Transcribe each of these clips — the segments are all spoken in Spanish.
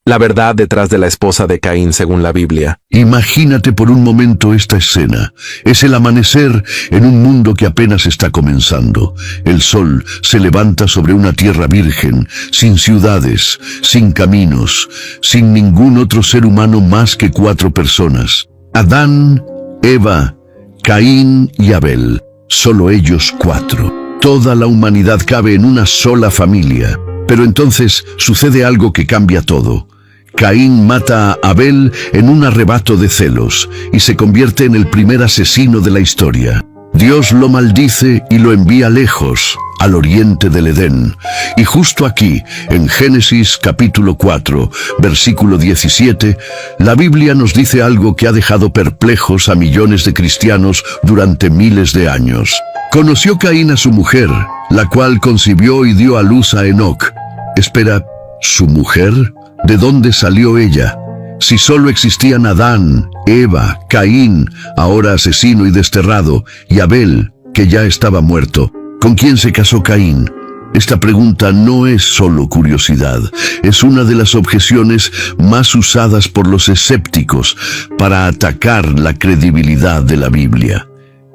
la verdad detrás de la esposa de Caín según la Biblia. Imagínate por un momento esta escena. Es el amanecer en un mundo que apenas está comenzando. El sol se levanta sobre una tierra virgen, sin ciudades, sin caminos, sin ningún otro ser humano más que 4 personas. Adán, Eva, Caín y Abel. Solo ellos 4. Toda la humanidad cabe en una sola familia. Pero entonces sucede algo que cambia todo. Caín mata a Abel en un arrebato de celos y se convierte en el primer asesino de la historia. Dios lo maldice y lo envía lejos, al oriente del Edén. Y justo aquí, en Génesis capítulo 4, versículo 17, la Biblia nos dice algo que ha dejado perplejos a millones de cristianos durante miles de años. Conoció Caín a su mujer, la cual concibió y dio a luz a Enoc. Espera, ¿su mujer? ¿De dónde salió ella? Si solo existían Adán, Eva, Caín, ahora asesino y desterrado, y Abel, que ya estaba muerto, ¿con quién se casó Caín? Esta pregunta no es solo curiosidad, es una de las objeciones más usadas por los escépticos para atacar la credibilidad de la Biblia.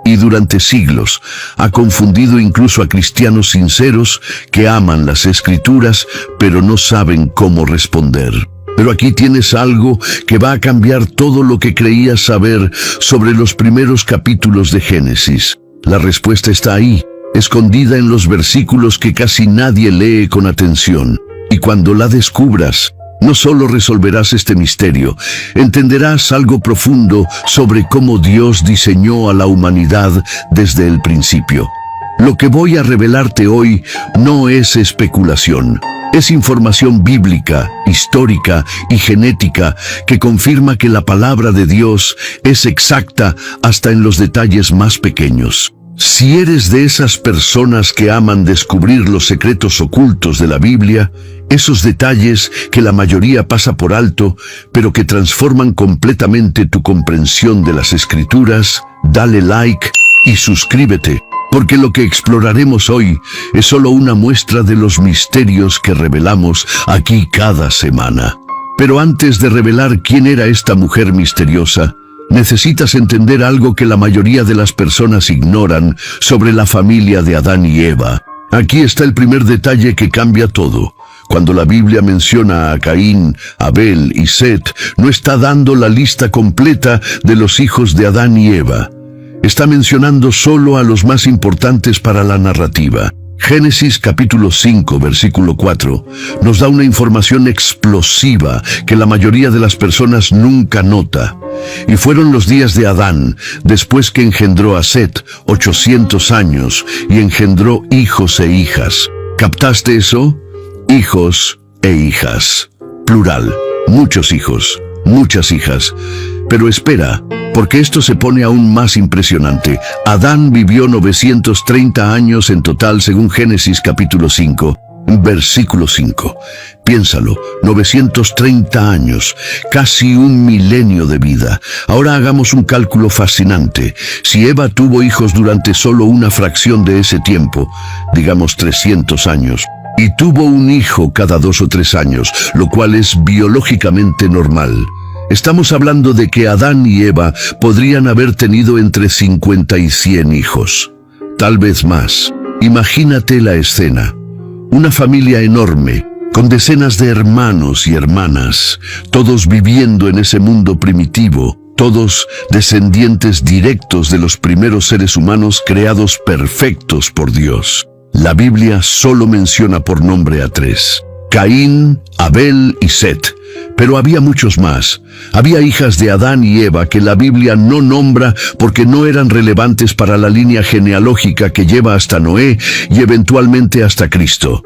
Y durante siglos ha confundido incluso a cristianos sinceros que aman las Escrituras, pero no saben cómo responder. Pero aquí tienes algo que va a cambiar todo lo que creías saber sobre los primeros capítulos de Génesis. La respuesta está ahí, escondida en los versículos que casi nadie lee con atención. Y cuando la descubras, no solo resolverás este misterio, entenderás algo profundo sobre cómo Dios diseñó a la humanidad desde el principio. Lo que voy a revelarte hoy no es especulación. Es información bíblica, histórica y genética que confirma que la palabra de Dios es exacta hasta en los detalles más pequeños. Si eres de esas personas que aman descubrir los secretos ocultos de la Biblia, esos detalles que la mayoría pasa por alto, pero que transforman completamente tu comprensión de las Escrituras, dale like y suscríbete, porque lo que exploraremos hoy es solo una muestra de los misterios que revelamos aquí cada semana. Pero antes de revelar quién era esta mujer misteriosa, necesitas entender algo que la mayoría de las personas ignoran sobre la familia de Adán y Eva. Aquí está el primer detalle que cambia todo. Cuando la Biblia menciona a Caín, Abel y Set, no está dando la lista completa de los hijos de Adán y Eva. Está mencionando solo a los más importantes para la narrativa. Génesis capítulo 5, versículo 4, nos da una información explosiva que la mayoría de las personas nunca nota. Y fueron los días de Adán, después que engendró a Set, 800 años, y engendró hijos e hijas. ¿Captaste eso? Hijos e hijas. Plural. Muchos hijos, muchas hijas. Pero espera, porque esto se pone aún más impresionante. Adán vivió 930 años en total según Génesis capítulo 5, versículo 5. Piénsalo, 930 años, casi un milenio de vida. Ahora hagamos un cálculo fascinante. Si Eva tuvo hijos durante solo una fracción de ese tiempo, digamos 300 años, y tuvo un hijo cada 2 o 3 años, lo cual es biológicamente normal. Estamos hablando de que Adán y Eva podrían haber tenido entre 50 y 100 hijos. Tal vez más. Imagínate la escena. Una familia enorme, con decenas de hermanos y hermanas, todos viviendo en ese mundo primitivo, todos descendientes directos de los primeros seres humanos creados perfectos por Dios. La Biblia solo menciona por nombre a 3. Caín, Abel y Set. Pero había muchos más. Había hijas de Adán y Eva que la Biblia no nombra porque no eran relevantes para la línea genealógica que lleva hasta Noé y eventualmente hasta Cristo.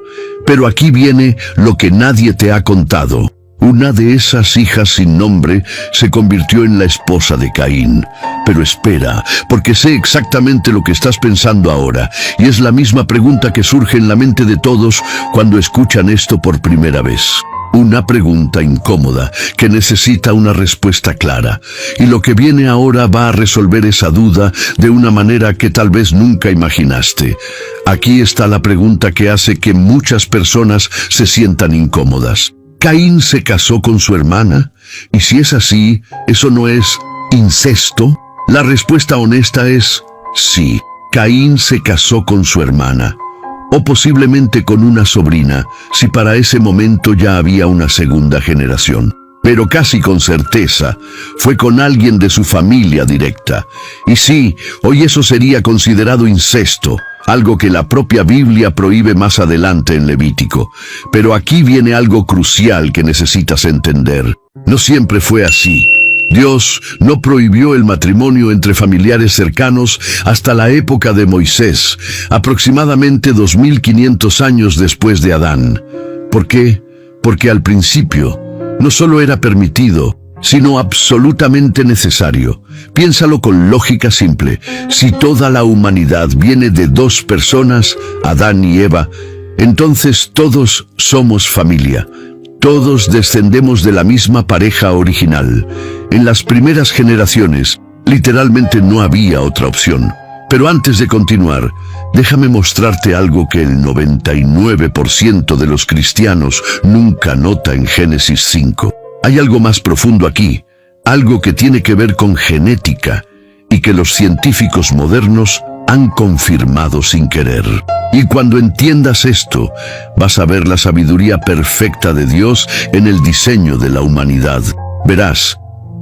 Pero aquí viene lo que nadie te ha contado. Una de esas hijas sin nombre se convirtió en la esposa de Caín. Pero espera, porque sé exactamente lo que estás pensando ahora, y es la misma pregunta que surge en la mente de todos cuando escuchan esto por primera vez. Una pregunta incómoda que necesita una respuesta clara, y lo que viene ahora va a resolver esa duda de una manera que tal vez nunca imaginaste. Aquí está la pregunta que hace que muchas personas se sientan incómodas. ¿Caín se casó con su hermana? Y si es así, ¿eso no es incesto? La respuesta honesta es sí. Caín se casó con su hermana, o posiblemente con una sobrina, si para ese momento ya había una segunda generación. Pero casi con certeza, fue con alguien de su familia directa. Y sí, hoy eso sería considerado incesto, algo que la propia Biblia prohíbe más adelante en Levítico. Pero aquí viene algo crucial que necesitas entender. No siempre fue así. Dios no prohibió el matrimonio entre familiares cercanos hasta la época de Moisés, aproximadamente 2500 años después de Adán. ¿Por qué? Porque al principio no solo era permitido, sino absolutamente necesario. Piénsalo con lógica simple. Si toda la humanidad viene de dos personas, Adán y Eva, entonces todos somos familia. Todos descendemos de la misma pareja original. En las primeras generaciones, literalmente no había otra opción. Pero antes de continuar, déjame mostrarte algo que el 99% de los cristianos nunca nota en Génesis 5. Hay algo más profundo aquí, algo que tiene que ver con genética y que los científicos modernos han confirmado sin querer. Y cuando entiendas esto, vas a ver la sabiduría perfecta de Dios en el diseño de la humanidad. Verás,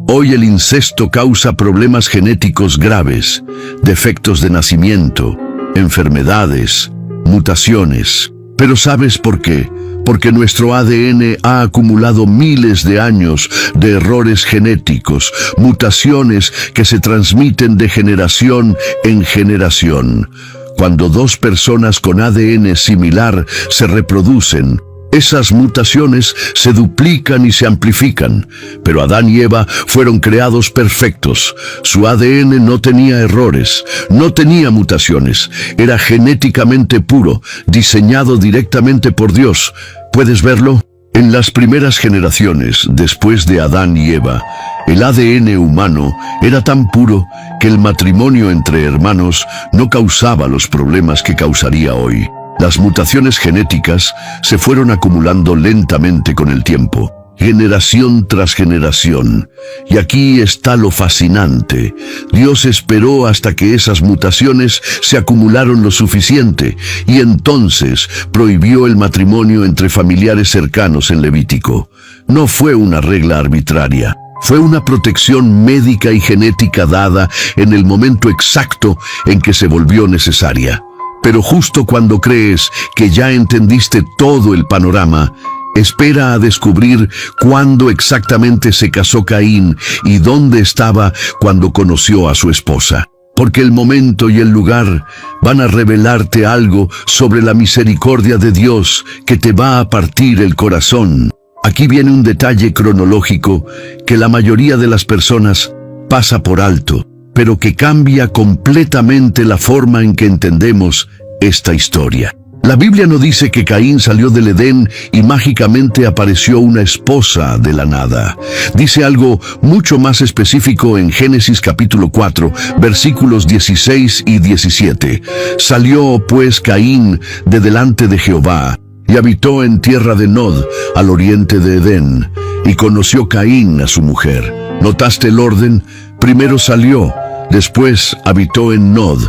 hoy el incesto causa problemas genéticos graves, defectos de nacimiento, enfermedades, mutaciones. Pero ¿sabes por qué? Porque nuestro ADN ha acumulado miles de años de errores genéticos, mutaciones que se transmiten de generación en generación. Cuando dos personas con ADN similar se reproducen, esas mutaciones se duplican y se amplifican. Pero Adán y Eva fueron creados perfectos. Su ADN no tenía errores, no tenía mutaciones. Era genéticamente puro, diseñado directamente por Dios. ¿Puedes verlo? En las primeras generaciones, después de Adán y Eva, el ADN humano era tan puro que el matrimonio entre hermanos no causaba los problemas que causaría hoy. Las mutaciones genéticas se fueron acumulando lentamente con el tiempo, generación tras generación. Y aquí está lo fascinante. Dios esperó hasta que esas mutaciones se acumularon lo suficiente y entonces prohibió el matrimonio entre familiares cercanos en Levítico. No fue una regla arbitraria. Fue una protección médica y genética dada en el momento exacto en que se volvió necesaria. Pero justo cuando crees que ya entendiste todo el panorama, espera a descubrir cuándo exactamente se casó Caín y dónde estaba cuando conoció a su esposa. Porque el momento y el lugar van a revelarte algo sobre la misericordia de Dios que te va a partir el corazón. Aquí viene un detalle cronológico que la mayoría de las personas pasa por alto, pero que cambia completamente la forma en que entendemos esta historia. La Biblia no dice que Caín salió del Edén y mágicamente apareció una esposa de la nada. Dice algo mucho más específico en Génesis capítulo 4, versículos 16 y 17. Salió pues Caín de delante de Jehová y habitó en tierra de Nod, al oriente de Edén, y conoció Caín a su mujer. ¿Notaste el orden? Primero salió, después habitó en Nod,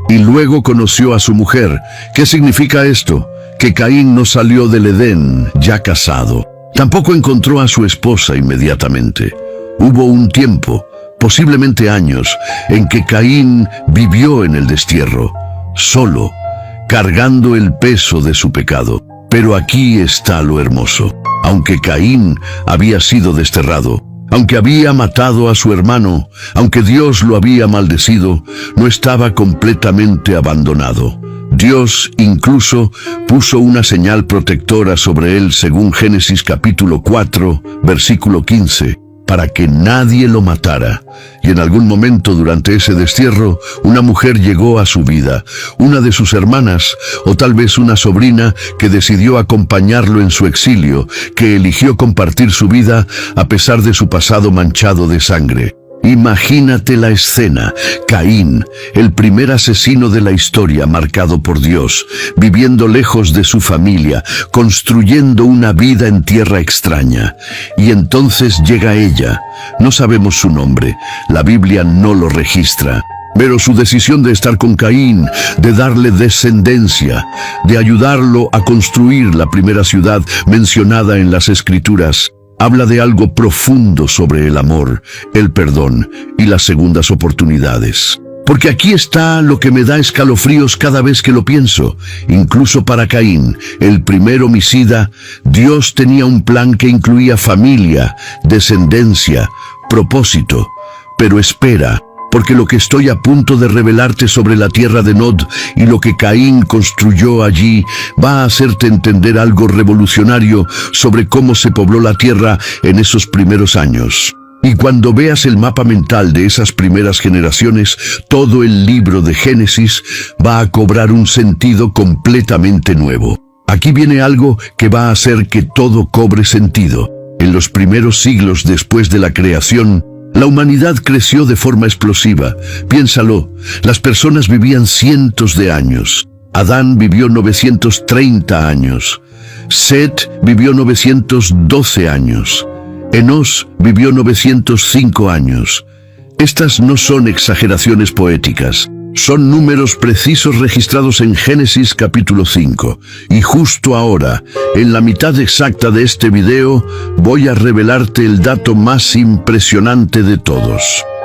y luego conoció a su mujer. ¿Qué significa esto? Que Caín no salió del Edén ya casado. Tampoco encontró a su esposa inmediatamente. Hubo un tiempo, posiblemente años, en que Caín vivió en el destierro, solo, cargando el peso de su pecado. Pero aquí está lo hermoso. Aunque Caín había sido desterrado, aunque había matado a su hermano, aunque Dios lo había maldecido, no estaba completamente abandonado. Dios incluso puso una señal protectora sobre él según Génesis capítulo 4, versículo 15, para que nadie lo matara. Y en algún momento durante ese destierro, una mujer llegó a su vida, una de sus hermanas, o tal vez una sobrina que decidió acompañarlo en su exilio, que eligió compartir su vida a pesar de su pasado manchado de sangre. Imagínate la escena. Caín, el primer asesino de la historia marcado por Dios, viviendo lejos de su familia, construyendo una vida en tierra extraña. Y entonces llega ella. No sabemos su nombre, la Biblia no lo registra. Pero su decisión de estar con Caín, de darle descendencia, de ayudarlo a construir la primera ciudad mencionada en las Escrituras, habla de algo profundo sobre el amor, el perdón y las segundas oportunidades. Porque aquí está lo que me da escalofríos cada vez que lo pienso. Incluso para Caín, el primer homicida, Dios tenía un plan que incluía familia, descendencia, propósito. Pero espera, porque lo que estoy a punto de revelarte sobre la tierra de Nod y lo que Caín construyó allí va a hacerte entender algo revolucionario sobre cómo se pobló la tierra en esos primeros años. Y cuando veas el mapa mental de esas primeras generaciones, todo el libro de Génesis va a cobrar un sentido completamente nuevo. Aquí viene algo que va a hacer que todo cobre sentido. En los primeros siglos después de la creación, la humanidad creció de forma explosiva. Piénsalo, las personas vivían cientos de años. Adán vivió 930 años. Set vivió 912 años. Enós vivió 905 años. Estas no son exageraciones poéticas. Son números precisos registrados en Génesis capítulo 5. Y justo ahora, en la mitad exacta de este video, voy a revelarte el dato más impresionante de todos.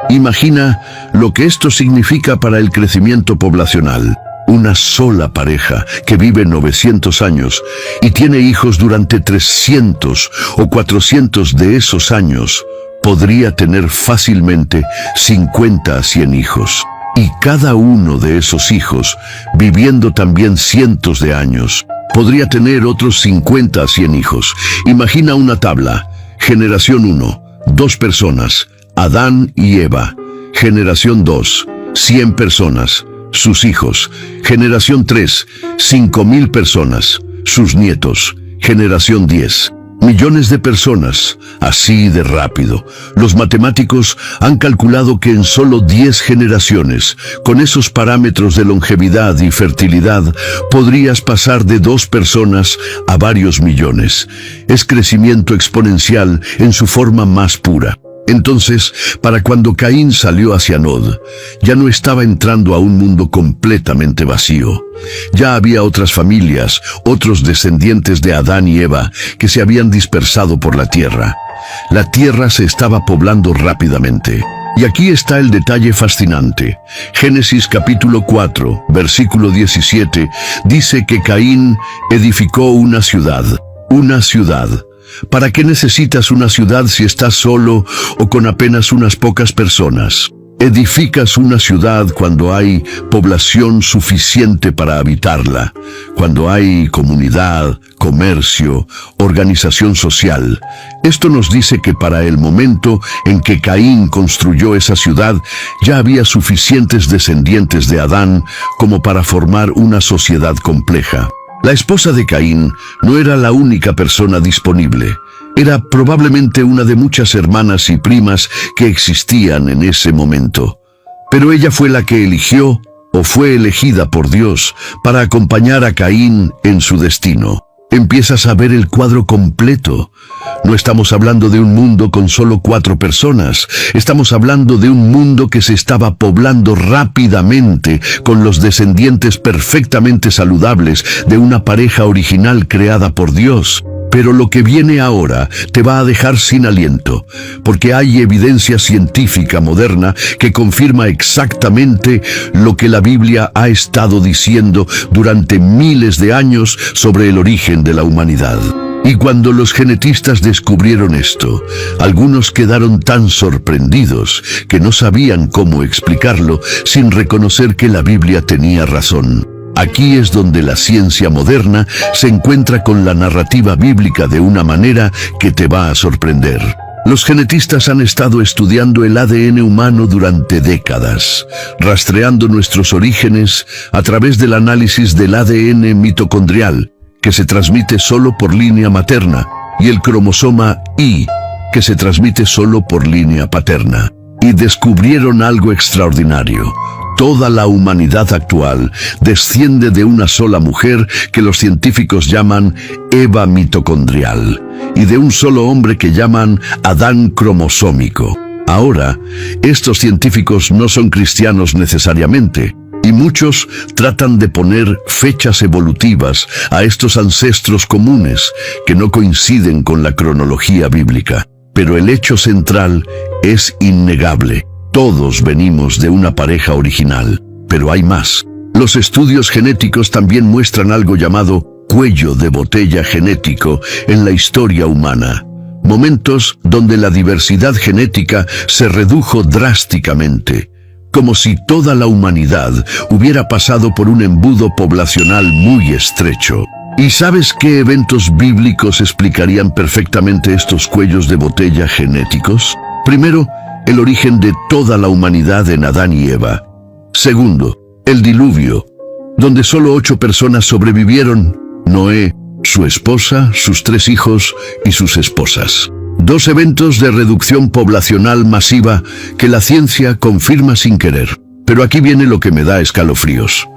Imagina lo que esto significa para el crecimiento poblacional. Una sola pareja que vive 900 años y tiene hijos durante 300 o 400 de esos años, podría tener fácilmente 50 a 100 hijos. Y cada uno de esos hijos, viviendo también cientos de años, podría tener otros 50 a 100 hijos. Imagina una tabla. Generación 1, 2 personas, Adán y Eva. Generación 2, 100 personas, sus hijos. Generación 3, 5,000 personas, sus nietos. Generación 10. Millones de personas, así de rápido. Los matemáticos han calculado que en solo 10 generaciones, con esos parámetros de longevidad y fertilidad, podrías pasar de 2 personas a varios millones. Es crecimiento exponencial en su forma más pura. Entonces, para cuando Caín salió hacia Nod, ya no estaba entrando a un mundo completamente vacío. Ya había otras familias, otros descendientes de Adán y Eva, que se habían dispersado por la tierra. La tierra se estaba poblando rápidamente. Y aquí está el detalle fascinante. Génesis capítulo 4, versículo 17, dice que Caín edificó una ciudad. Una ciudad. ¿Para qué necesitas una ciudad si estás solo o con apenas unas pocas personas? Edificas una ciudad cuando hay población suficiente para habitarla, cuando hay comunidad, comercio, organización social. Esto nos dice que para el momento en que Caín construyó esa ciudad, ya había suficientes descendientes de Adán como para formar una sociedad compleja. La esposa de Caín no era la única persona disponible. Era probablemente una de muchas hermanas y primas que existían en ese momento. Pero ella fue la que eligió o fue elegida por Dios para acompañar a Caín en su destino. Empiezas a ver el cuadro completo. No estamos hablando de un mundo con solo 4 personas. Estamos hablando de un mundo que se estaba poblando rápidamente con los descendientes perfectamente saludables de una pareja original creada por Dios. Pero lo que viene ahora te va a dejar sin aliento, porque hay evidencia científica moderna que confirma exactamente lo que la Biblia ha estado diciendo durante miles de años sobre el origen de la humanidad. Y cuando los genetistas descubrieron esto, algunos quedaron tan sorprendidos que no sabían cómo explicarlo sin reconocer que la Biblia tenía razón. Aquí es donde la ciencia moderna se encuentra con la narrativa bíblica de una manera que te va a sorprender. Los genetistas han estado estudiando el ADN humano durante décadas, rastreando nuestros orígenes a través del análisis del ADN mitocondrial, que se transmite solo por línea materna, y el cromosoma Y, que se transmite solo por línea paterna. y descubrieron algo extraordinario. Toda la humanidad actual desciende de una sola mujer que los científicos llaman Eva mitocondrial y de un solo hombre que llaman Adán cromosómico. Ahora, estos científicos no son cristianos necesariamente, y muchos tratan de poner fechas evolutivas a estos ancestros comunes que no coinciden con la cronología bíblica. Pero el hecho central es innegable. Todos venimos de una pareja original, pero hay más. Los estudios genéticos también muestran algo llamado cuello de botella genético en la historia humana. Momentos donde la diversidad genética se redujo drásticamente, como si toda la humanidad hubiera pasado por un embudo poblacional muy estrecho. ¿Y sabes qué eventos bíblicos explicarían perfectamente estos cuellos de botella genéticos? Primero, el origen de toda la humanidad en Adán y Eva. Segundo, el diluvio, donde solo 8 personas sobrevivieron: Noé, su esposa, sus 3 hijos y sus esposas. 2 eventos de reducción poblacional masiva que la ciencia confirma sin querer. Pero aquí viene lo que me da escalofríos.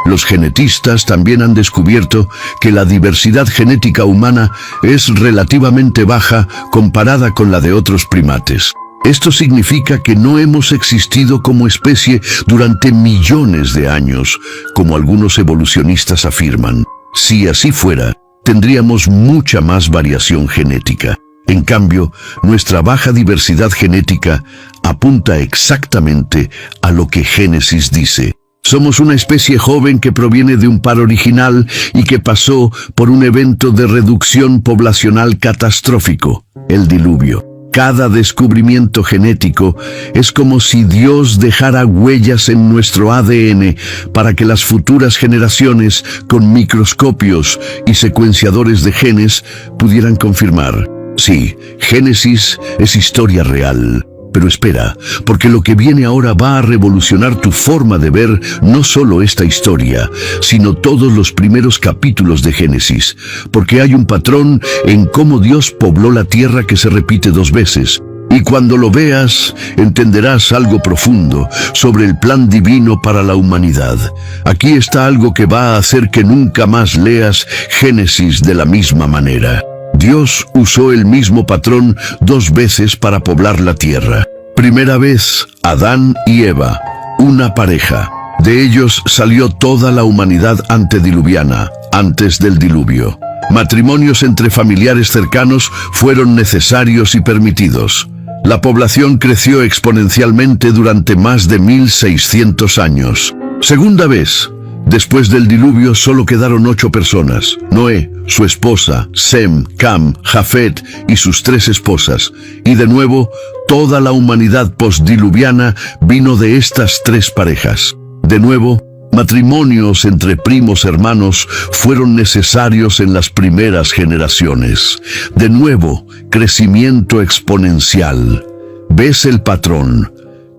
Los genetistas también han descubierto que la diversidad genética humana es relativamente baja comparada con la de otros primates. Esto significa que no hemos existido como especie durante millones de años, como algunos evolucionistas afirman. Si así fuera, tendríamos mucha más variación genética. En cambio, nuestra baja diversidad genética apunta exactamente a lo que Génesis dice. Somos una especie joven que proviene de un par original y que pasó por un evento de reducción poblacional catastrófico, el diluvio. Cada descubrimiento genético es como si Dios dejara huellas en nuestro ADN para que las futuras generaciones, con microscopios y secuenciadores de genes, pudieran confirmar. Sí, Génesis es historia real. Pero espera, porque lo que viene ahora va a revolucionar tu forma de ver no solo esta historia, sino todos los primeros capítulos de Génesis, porque hay un patrón en cómo Dios pobló la tierra que se repite 2 veces. Y cuando lo veas, entenderás algo profundo sobre el plan divino para la humanidad. Aquí está algo que va a hacer que nunca más leas Génesis de la misma manera. Dios usó el mismo patrón 2 veces para poblar la tierra. Primera vez, Adán y Eva, una pareja. De ellos salió toda la humanidad antediluviana, antes del diluvio. Matrimonios entre familiares cercanos fueron necesarios y permitidos. La población creció exponencialmente durante más de 1600 años. Segunda vez, después del diluvio solo quedaron 8 personas: Noé, su esposa, Sem, Cam, Jafet y sus 3 esposas. Y de nuevo, toda la humanidad postdiluviana vino de estas 3 parejas. De nuevo, matrimonios entre primos hermanos fueron necesarios en las primeras generaciones. De nuevo, crecimiento exponencial. ¿Ves el patrón?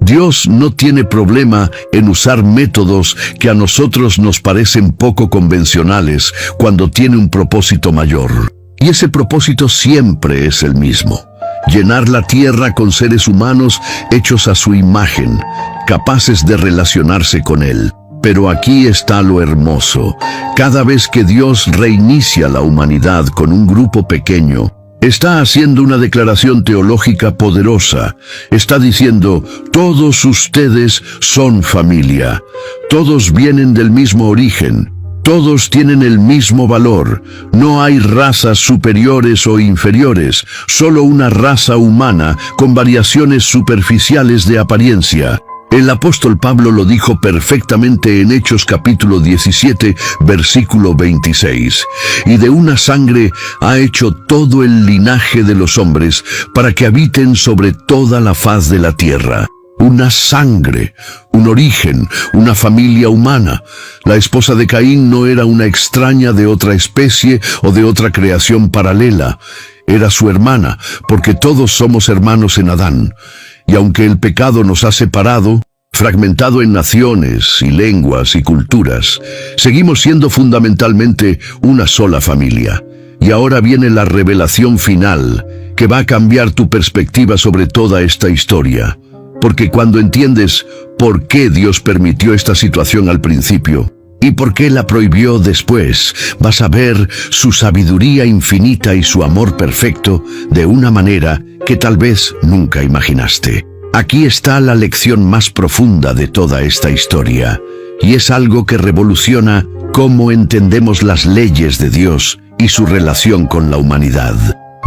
Dios no tiene problema en usar métodos que a nosotros nos parecen poco convencionales cuando tiene un propósito mayor. Y ese propósito siempre es el mismo: llenar la tierra con seres humanos hechos a su imagen, capaces de relacionarse con Él. Pero aquí está lo hermoso. Cada vez que Dios reinicia la humanidad con un grupo pequeño, está haciendo una declaración teológica poderosa. Está diciendo: todos ustedes son familia. Todos vienen del mismo origen. Todos tienen el mismo valor. No hay razas superiores o inferiores, solo una raza humana con variaciones superficiales de apariencia. El apóstol Pablo lo dijo perfectamente en Hechos capítulo 17, versículo 26. Y de una sangre ha hecho todo el linaje de los hombres para que habiten sobre toda la faz de la tierra. Una sangre, un origen, una familia humana. La esposa de Caín no era una extraña de otra especie o de otra creación paralela. Era su hermana, porque todos somos hermanos en Adán. Y aunque el pecado nos ha separado, fragmentado en naciones y lenguas y culturas, seguimos siendo fundamentalmente una sola familia. Y ahora viene la revelación final, que va a cambiar tu perspectiva sobre toda esta historia. porque cuando entiendes por qué Dios permitió esta situación al principio y por qué la prohibió después, vas a ver su sabiduría infinita y su amor perfecto de una manera que tal vez nunca imaginaste. Aquí está la lección más profunda de toda esta historia, y es algo que revoluciona cómo entendemos las leyes de Dios y su relación con la humanidad.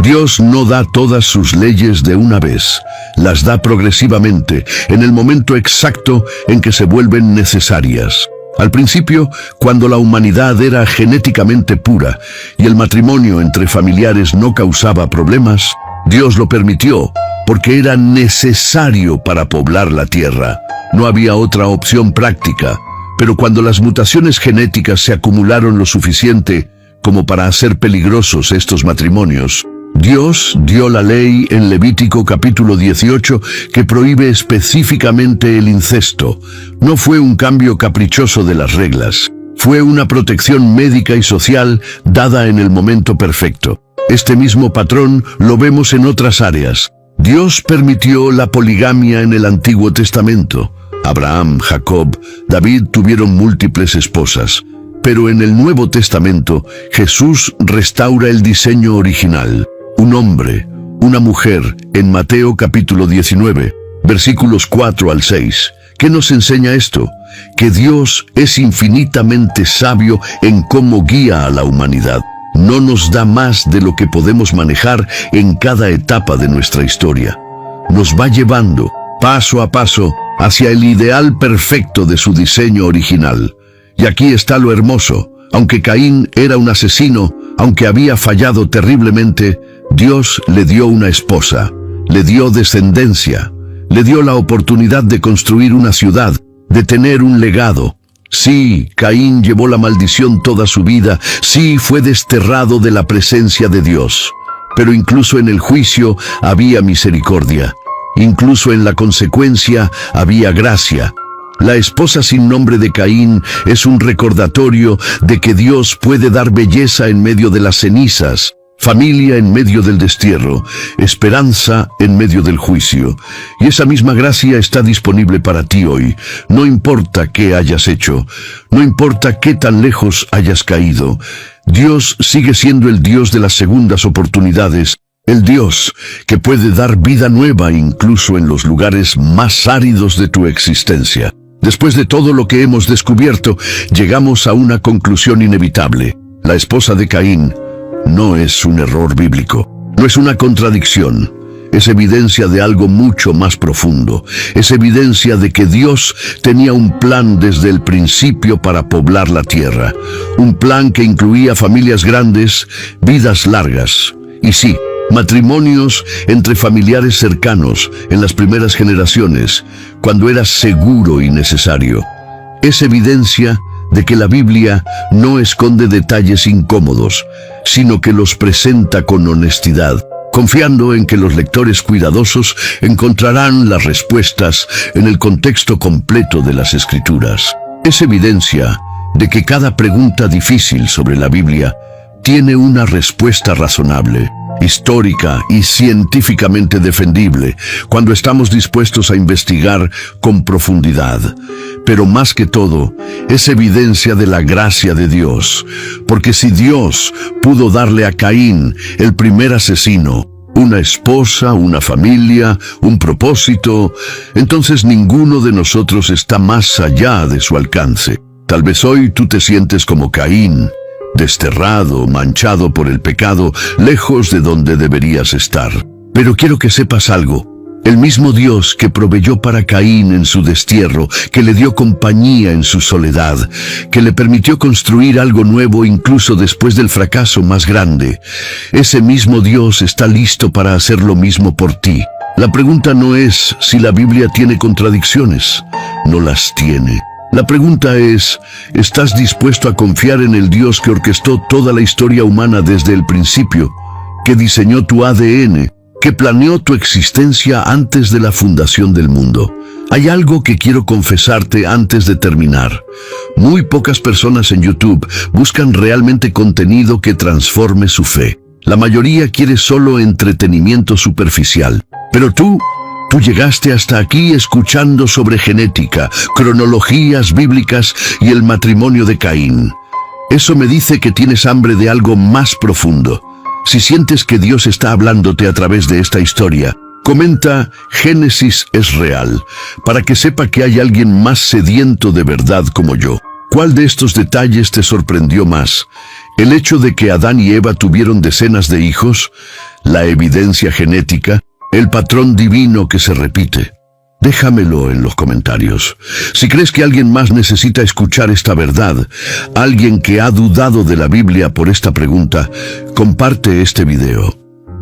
Dios no da todas sus leyes de una vez, las da progresivamente, en el momento exacto en que se vuelven necesarias. Al principio, cuando la humanidad era genéticamente pura y el matrimonio entre familiares no causaba problemas, Dios lo permitió porque era necesario para poblar la tierra. No había otra opción práctica, pero cuando las mutaciones genéticas se acumularon lo suficiente como para hacer peligrosos estos matrimonios, Dios dio la ley en Levítico capítulo 18 que prohíbe específicamente el incesto. No fue un cambio caprichoso de las reglas, fue una protección médica y social dada en el momento perfecto. Este mismo patrón lo vemos en otras áreas. Dios permitió la poligamia en el Antiguo Testamento. Abraham, Jacob, David tuvieron múltiples esposas. Pero en el Nuevo Testamento, Jesús restaura el diseño original. Un hombre, una mujer, en Mateo capítulo 19, versículos 4 al 6. ¿Qué nos enseña esto? Que Dios es infinitamente sabio en cómo guía a la humanidad. No nos da más de lo que podemos manejar en cada etapa de nuestra historia. Nos va llevando, paso a paso, hacia el ideal perfecto de su diseño original. Y aquí está lo hermoso. Aunque Caín era un asesino, aunque había fallado terriblemente, Dios le dio una esposa, le dio descendencia, le dio la oportunidad de construir una ciudad, de tener un legado. Sí, Caín llevó la maldición toda su vida, sí, fue desterrado de la presencia de Dios. Pero incluso en el juicio había misericordia, incluso en la consecuencia había gracia. La esposa sin nombre de Caín es un recordatorio de que Dios puede dar belleza en medio de las cenizas, familia en medio del destierro, esperanza en medio del juicio. Y esa misma gracia está disponible para ti hoy. No importa qué hayas hecho, no importa qué tan lejos hayas caído. Dios sigue siendo el Dios de las segundas oportunidades, el Dios que puede dar vida nueva incluso en los lugares más áridos de tu existencia. Después de todo lo que hemos descubierto, llegamos a una conclusión inevitable. La esposa de Caín no es un error bíblico, no es una contradicción. Es evidencia de algo mucho más profundo. Es evidencia de que Dios tenía un plan desde el principio para poblar la tierra. Un plan que incluía familias grandes, vidas largas. Y sí, matrimonios entre familiares cercanos en las primeras generaciones, cuando era seguro y necesario. Es evidencia de que la Biblia no esconde detalles incómodos, sino que los presenta con honestidad, confiando en que los lectores cuidadosos encontrarán las respuestas en el contexto completo de las Escrituras. Es evidencia de que cada pregunta difícil sobre la Biblia tiene una respuesta razonable, histórica y científicamente defendible, cuando estamos dispuestos a investigar con profundidad. Pero más que todo, es evidencia de la gracia de Dios, porque si Dios pudo darle a Caín, el primer asesino, una esposa, una familia, un propósito, entonces ninguno de nosotros está más allá de su alcance. Tal vez hoy tú te sientes como Caín, desterrado, manchado por el pecado, lejos de donde deberías estar. Pero quiero que sepas algo. El mismo Dios que proveyó para Caín en su destierro, que le dio compañía en su soledad, que le permitió construir algo nuevo incluso después del fracaso más grande, ese mismo Dios está listo para hacer lo mismo por ti. La pregunta no es si la Biblia tiene contradicciones. No las tiene. La pregunta es, ¿estás dispuesto a confiar en el Dios que orquestó toda la historia humana desde el principio, que diseñó tu ADN, que planeó tu existencia antes de la fundación del mundo? Hay algo que quiero confesarte antes de terminar. Muy pocas personas en YouTube buscan realmente contenido que transforme su fe. La mayoría quiere solo entretenimiento superficial. Pero tú Tú llegaste hasta aquí escuchando sobre genética, cronologías bíblicas y el matrimonio de Caín. Eso me dice que tienes hambre de algo más profundo. Si sientes que Dios está hablándote a través de esta historia, comenta «Génesis es real», para que sepa que hay alguien más sediento de verdad como yo. ¿Cuál de estos detalles te sorprendió más? ¿El hecho de que Adán y Eva tuvieron decenas de hijos? ¿La evidencia genética? ¿El patrón divino que se repite? Déjamelo en los comentarios. Si crees que alguien más necesita escuchar esta verdad, alguien que ha dudado de la Biblia por esta pregunta, comparte este video.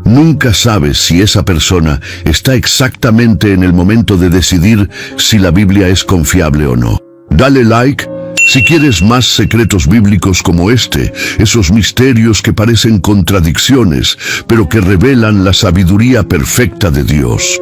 Nunca sabes si esa persona está exactamente en el momento de decidir si la Biblia es confiable o no. Dale like si quieres más secretos bíblicos como este, esos misterios que parecen contradicciones, pero que revelan la sabiduría perfecta de Dios.